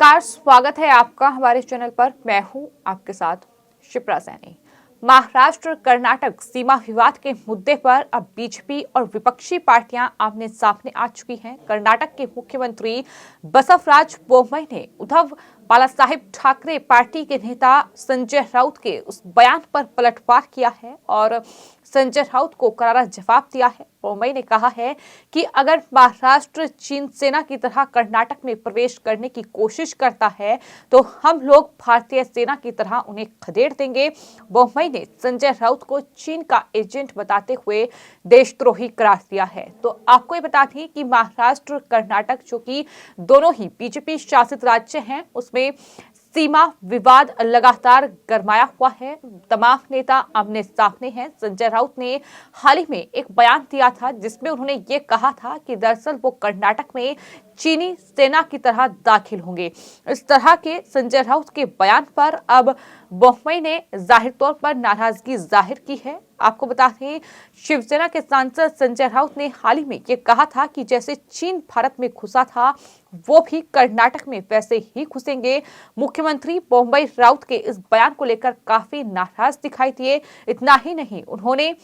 नमस्कार, स्वागत है आपका हमारे चैनल पर। मैं हूं आपके साथ शिप्रा सैनी। महाराष्ट्र कर्नाटक सीमा विवाद के मुद्दे पर अब बीजेपी और विपक्षी पार्टियां आमने सामने आ चुकी हैं। कर्नाटक के मुख्यमंत्री बसवराज बोम्मई ने उद्धव बालासाहेब ठाकरे पार्टी के नेता संजय राउत के उस बयान पर पलटवार किया है और संजय राउत को करारा जवाब दिया है। बोम्मई ने कहा है कि अगर महाराष्ट्र चीन सेना की तरह कर्नाटक में प्रवेश करने की कोशिश करता है तो हम लोग भारतीय सेना की तरह उन्हें खदेड़ देंगे। बोम्मई ने संजय राउत को चीन का एजेंट बताते हुए देशद्रोही करार दिया है। तो आपको ये बता दें कि महाराष्ट्र कर्नाटक जो कि दोनों ही बीजेपी शासित राज्य हैं, उसमें सीमा विवाद लगातार गरमाया हुआ है। तमाम नेता आमने सामने हैं। संजय राउत ने हाल ही में एक बयान दिया था जिसमें उन्होंने ये कहा था कि दरअसल वो कर्नाटक में चीनी सेना की तरह दाखिल होंगे। इस तरह के संजय राउत के बयान पर अब बोम्मई ने जाहिर तौर पर नाराजगी जाहिर की है। आपको बता दें, शिवसेना के सांसद संजय राउत ने हाल ही में ये कहा था कि जैसे चीन भारत में घुसा था वो भी कर्नाटक में वैसे ही घुसेंगे। मुख्यमंत्री बोम्मई राउत के इस बयान को लेकर काफी नाराज दिखाई दिए। इतना ही नहीं, उन्होंने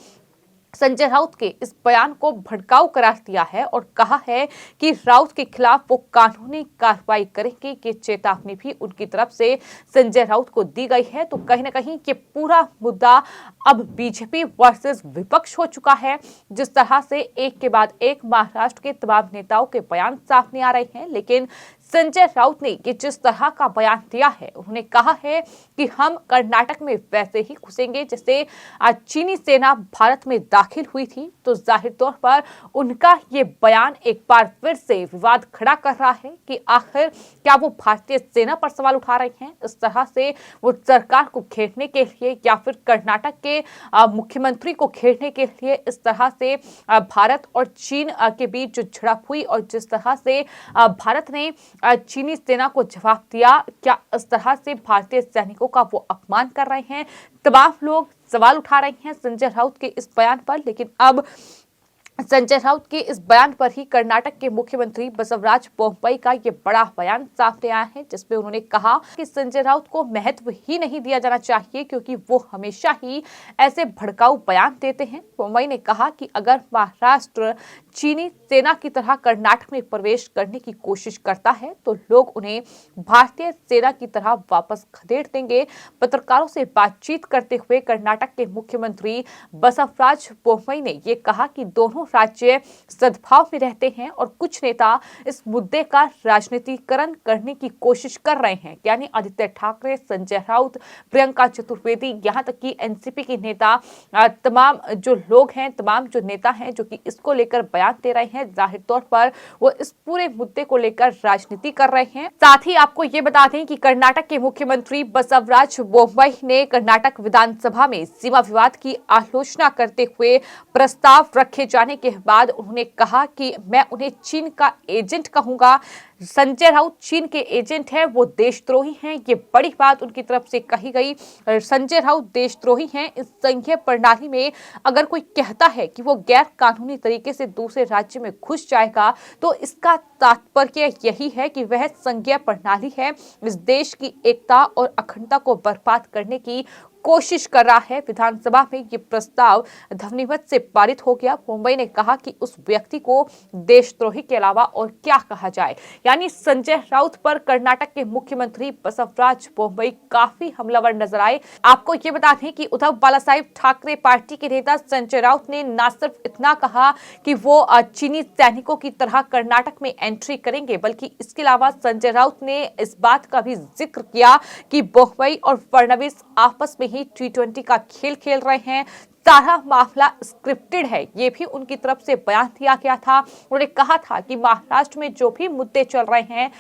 संजय राउत के इस बयान को भड़काऊ करार दिया है और कहा है कि राउत के खिलाफ वो कानूनी कार्रवाई करेंगे कि चेतावनी भी उनकी तरफ से संजय राउत को दी गई है। तो कहीं ना कहीं ये पूरा मुद्दा अब बीजेपी वर्सेस विपक्ष हो चुका है। जिस तरह से एक के बाद एक महाराष्ट्र के तमाम नेताओं के बयान सामने आ रहे हैं, लेकिन संजय राउत ने ये जिस तरह का बयान दिया है, उन्होंने कहा है कि हम कर्नाटक में वैसे ही घुसेंगे जैसे चीनी सेना भारत में दाखिल हुई थी। तो जाहिर तौर पर उनका ये बयान एक बार फिर से विवाद खड़ा कर रहा है कि आखिर क्या वो भारतीय सेना पर सवाल उठा रहे हैं। इस तरह से वो सरकार को घेरने के लिए या फिर कर्नाटक के मुख्यमंत्री को घेरने के लिए इस तरह से भारत और चीन के बीच जो झड़प हुई और जिस तरह से भारत ने चीनी सेना को जवाब दिया, क्या इस तरह से भारतीय सैनिकों का वो अपमान कर रहे हैं। तमाम लोग सवाल उठा रहे हैं संजय राउत के इस बयान पर। लेकिन अब संजय राउत के इस बयान पर ही कर्नाटक के मुख्यमंत्री बसवराज बोम्मई का ये बड़ा बयान सामने आया है, जिसमें उन्होंने कहा कि संजय राउत को महत्व ही नहीं दिया जाना चाहिए क्योंकि वो हमेशा ही ऐसे भड़काऊ बयान देते हैं। बोम्मई ने कहा कि अगर महाराष्ट्र चीनी सेना की तरह कर्नाटक में प्रवेश करने की कोशिश करता है तो लोग उन्हें भारतीय सेना की तरह वापस खदेड़ देंगे। पत्रकारों से बातचीत करते हुए कर्नाटक के मुख्यमंत्री बसवराज बोम्मई ने ये कहा कि दोनों राज्य सद्भाव में रहते हैं और कुछ नेता इस मुद्दे का राजनीतिकरण करने की कोशिश कर रहे हैं। यानी आदित्य ठाकरे, संजय राउत, प्रियंका चतुर्वेदी, यहाँ तक कि एनसीपी के नेता, तमाम जो लोग हैं, तमाम जो नेता हैं जो कि इसको लेकर बयान दे रहे हैं, जाहिर तौर पर वो इस पूरे मुद्दे को लेकर राजनीति कर रहे हैं। साथ ही आपको ये बता दें कि कर्नाटक के मुख्यमंत्री बसवराज बोम्मई ने कर्नाटक विधानसभा में सीमा विवाद की आलोचना करते हुए प्रस्ताव रखे जाने के बाद उन्होंने कहा कि मैं उन्हें चीन का एजेंट कहूंगा। संजय राउत चीन के एजेंट हैं, वो देशद्रोही हैं, ये बड़ी बात उनकी तरफ से कही गई। संजय राउत देशद्रोही हैं। इस संघीय प्रणाली में अगर कोई कहता है कि वो गैर कानूनी तरीके से दूसरे राज्य में घुस जाएगा तो इसका तात्पर्य यही है कि वह संघीय प्रणाली है, इस देश की एकता और अखंडता को बर्बाद करने की कोशिश कर रहा है। विधानसभा में ये प्रस्ताव ध्वनिमत से पारित हो गया। बोम्मई ने कहा कि उस व्यक्ति को देशद्रोही के अलावा और क्या कहा जाए। यानी संजय राउत पर कर्नाटक के मुख्यमंत्री बसवराज बोम्मई काफी हमलावर नजर आए। आपको ये बता दें कि उद्धव बालासाहेब ठाकरे पार्टी के नेता संजय राउत ने न सिर्फ इतना कहा कि वो चीनी सैनिकों की तरह कर्नाटक में एंट्री करेंगे, बल्कि इसके अलावा संजय राउत ने इस बात का भी जिक्र किया कि बोम्मई और फडणवीस आपस में T20 का खेल खेल रहे हैं, सारा मामला स्क्रिप्टेड है। ये भी उनकी तरफ से बयान दिया गया था। उन्होंने कहा था कि महाराष्ट्र में जो भी मुद्दे चल रहे हैं,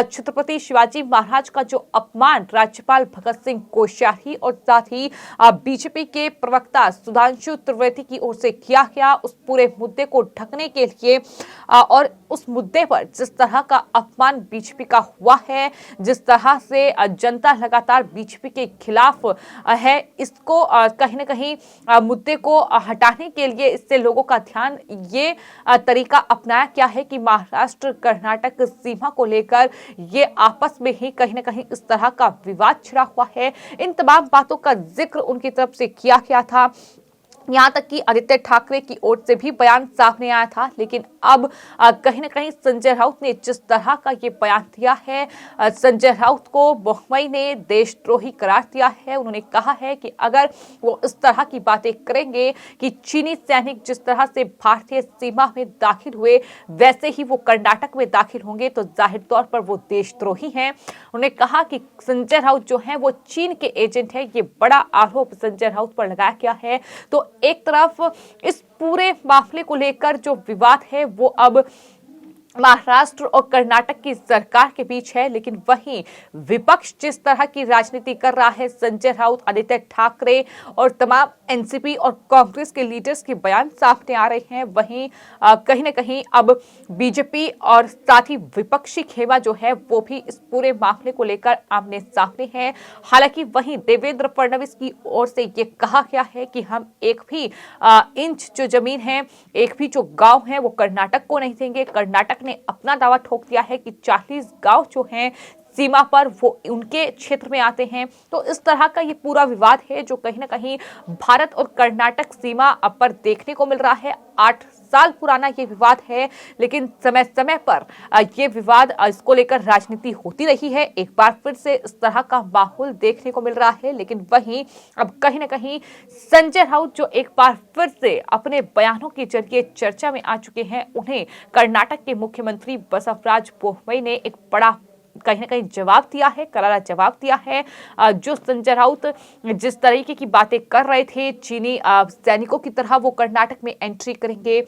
छत्रपति शिवाजी महाराज का जो अपमान राज्यपाल भगत सिंह कोश्यारी और साथ ही बीजेपी के प्रवक्ता सुधांशु त्रिवेदी की ओर से किया गया, उस पूरे मुद्दे को ढकने के लिए और उस मुद्दे पर जिस तरह का अपमान बीजेपी का हुआ है, जिस तरह से जनता लगातार बीजेपी के खिलाफ है, इसको कहीं ना कहीं मुद्दे को हटाने के लिए इससे लोगों का ध्यान ये तरीका अपनाया क्या है कि महाराष्ट्र कर्नाटक सीमा को लेकर ये आपस में ही कहीं ना कहीं इस तरह का विवाद छिड़ा हुआ है। इन तमाम बातों का जिक्र उनकी तरफ से किया गया था। यहां तक कि आदित्य ठाकरे की ओर से भी बयान सामने आया था, लेकिन अब कहीं ना कहीं संजय राउत ने जिस तरह का ये बयान दिया है, संजय राउत को बोहमई ने देशद्रोही करार दिया है। उन्होंने कहा है कि अगर वो इस तरह की बातें करेंगे कि चीनी सैनिक जिस तरह से भारतीय सीमा में दाखिल हुए वैसे ही वो कर्नाटक में दाखिल होंगे तो जाहिर तौर पर वो देशद्रोही हैं। उन्होंने कहा कि संजय राउत जो है वो चीन के एजेंट है। ये बड़ा आरोप संजय राउत पर लगाया गया है। तो एक तरफ इस पूरे मामले को लेकर जो विवाद है वो अब महाराष्ट्र और कर्नाटक की सरकार के बीच है, लेकिन वहीं विपक्ष जिस तरह की राजनीति कर रहा है, संजय राउत, आदित्य ठाकरे और तमाम एनसीपी और कांग्रेस के लीडर्स के बयान सामने आ रहे हैं, वहीं कहीं ना कहीं अब बीजेपी और साथ ही विपक्षी खेमा जो है वो भी इस पूरे मामले को लेकर आमने सामने है। हालांकि वहीं देवेंद्र फडणवीस की ओर से ये कहा गया है कि हम एक भी इंच जो जमीन है, एक भी जो गांव है वो कर्नाटक को नहीं देंगे। कर्नाटक ने अपना दावा ठोक दिया है कि 40 गांव जो हैं सीमा पर वो उनके क्षेत्र में आते हैं। तो इस तरह का ये पूरा विवाद है जो कहीं ना कहीं भारत और कर्नाटक सीमा पर देखने को मिल रहा है। 8 साल पुराना ये विवाद है, लेकिन समय समय पर ये विवाद इसको लेकर राजनीति होती रही है। एक बार फिर से इस तरह का माहौल देखने को मिल रहा है, लेकिन वहीं अब कहीं ना कहीं संजय राउत जो एक बार फिर से अपने बयानों के जरिए चर्चा में आ चुके हैं, उन्हें कर्नाटक के मुख्यमंत्री बसवराज बोम्मई ने एक बड़ा कहीं ना कहीं जवाब दिया है, करारा जवाब दिया है। जो संजय राउत जिस तरीके की बातें कर रहे थे, चीनी सैनिकों की तरह वो कर्नाटक में एंट्री करेंगे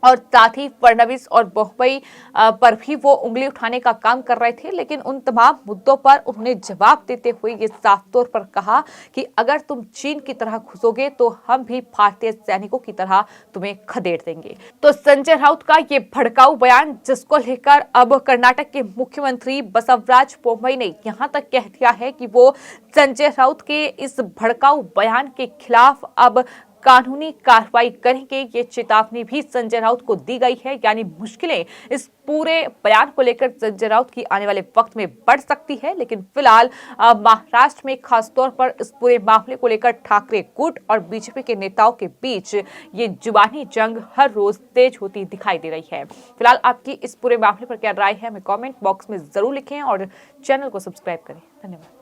और साथ ही फडणवीस और बोम्मई पर भी वो उंगली उठाने का काम कर रहे थे, लेकिन उन तमाम मुद्दों पर उन्होंने जवाब देते हुए ये साफ तौर पर कहा कि अगर तुम चीन की तरह घुसोगे तो हम भी भारतीय सैनिकों की तरह तुम्हें खदेड़ देंगे। तो संजय राउत का ये भड़काऊ बयान, जिसको लेकर अब कर्नाटक के मुख्यमंत्री बसवराज बोम्मई ने यहां तक कह दिया है कि वो संजय राउत के इस भड़काऊ बयान के खिलाफ अब कानूनी कार्रवाई करेंगे। ये चेतावनी भी संजय राउत को दी गई है, यानी मुश्किलें इस पूरे बयान को लेकर संजय राउत की आने वाले वक्त में बढ़ सकती है। लेकिन फिलहाल महाराष्ट्र में खासतौर पर इस पूरे मामले को लेकर ठाकरे गुट और बीजेपी के नेताओं के बीच ये जुबानी जंग हर रोज तेज होती दिखाई दे रही है। फिलहाल आपकी इस पूरे मामले पर क्या राय है, हमें कमेंट बॉक्स में जरूर लिखें और चैनल को सब्सक्राइब करें। धन्यवाद।